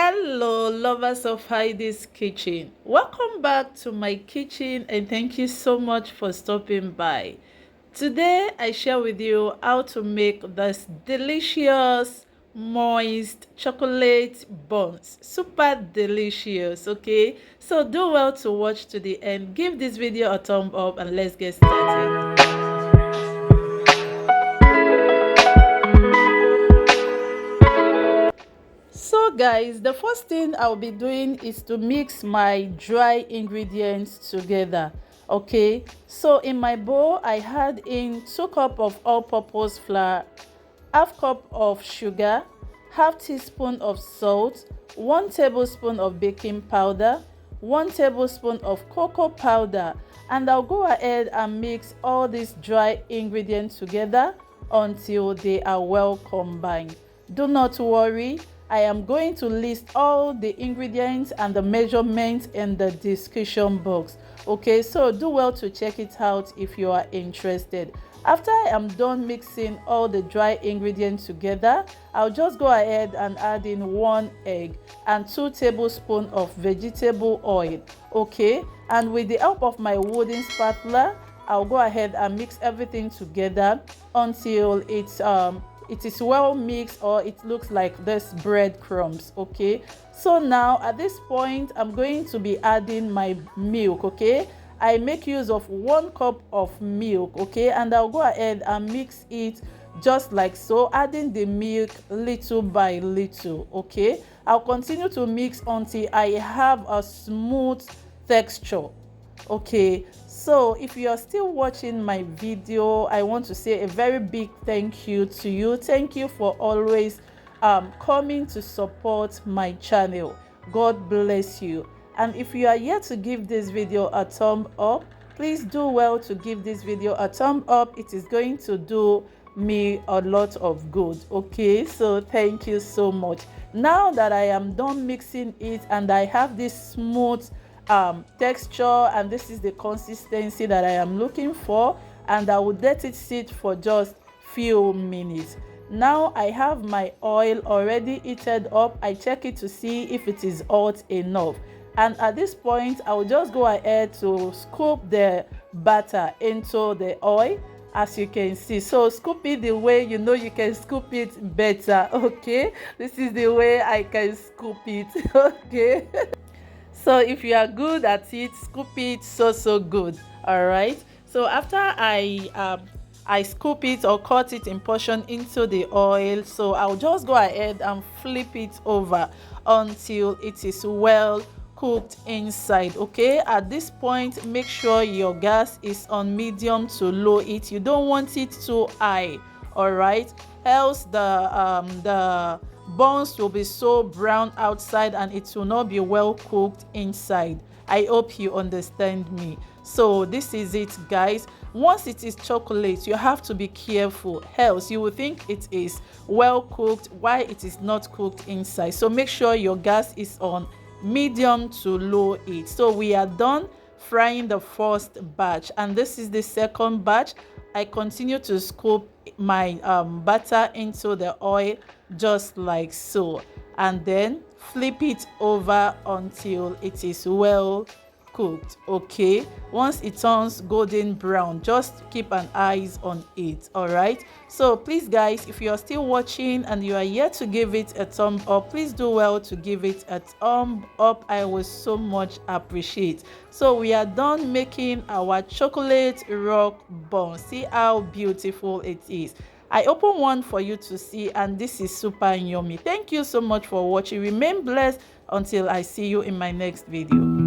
Hello, lovers of Heidi's Kitchen. Welcome back to my kitchen and thank you so much for stopping by. Today, I share with you how to make this delicious, moist chocolate buns. Super delicious, okay? So do well to watch to the end. Give this video a thumb up and let's get started. So guys, the first thing I'll be doing is to mix my dry ingredients together. Okay, so in my bowl I add in 2 cups of all-purpose flour, half cup of sugar, half teaspoon of salt, 1 tablespoon of baking powder, 1 tablespoon of cocoa powder, and I'll go ahead and mix all these dry ingredients together until they are well combined. Do not worry, I am going to list all the ingredients and the measurements in the description box. Okay, so do well to check it out if you are interested. After I am done mixing all the dry ingredients together, I'll just go ahead and add in 1 egg and 2 tablespoons of vegetable oil. Okay, and with the help of my wooden spatula, I'll go ahead and mix everything together until it is well mixed, or it looks like this breadcrumbs. Okay, so now at this point I'm going to be adding my milk. Okay, I make use of 1 cup of milk. Okay, and I'll go ahead and mix it just like so, adding the milk little by little. Okay, I'll continue to mix until I have a smooth texture. Okay, so if you are still watching my video, I want to say a very big thank you to you. Thank you for always coming to support my channel. God bless you. And if you are yet to give this video a thumb up, please do well to give this video a thumb up. It is going to do me a lot of good. Okay, so thank you so much. Now that I am done mixing it and I have this smooth texture, and this is the consistency that I am looking for, and I will let it sit for just few minutes. Now I have my oil already heated up. I check it to see if it is hot enough, and at this point I will just go ahead to scoop the batter into the oil, as you can see. So scoop it the way you know you can scoop it better. Okay, this is the way I can scoop it. Okay. So if you are good at it, scoop it so good. All right, so after I scoop it or cut it in portion into the oil, so I'll just go ahead and flip it over until it is well cooked inside. Okay, at this point make sure your gas is on medium to low heat. You don't want it too high, all right, else the buns will be so brown outside and it will not be well cooked inside. I hope you understand me. So this is it, guys. Once it is chocolate, you have to be careful, else you will think it is well cooked while it is not cooked inside. So make sure your gas is on medium to low heat. So we are done frying the first batch, and this is the second batch. I continue to scoop my butter into the oil just like so, and then flip it over until it is well cooked. Okay, once it turns golden brown, just keep an eye on it. All right, so please guys, if you are still watching and you are yet to give it a thumb up, please do well to give it a thumb up. I will so much appreciate. So we are done making our chocolate rock bun. See how beautiful it is. I open one for you to see, and this is super yummy. Thank you so much for watching. Remain blessed until I see you in my next video.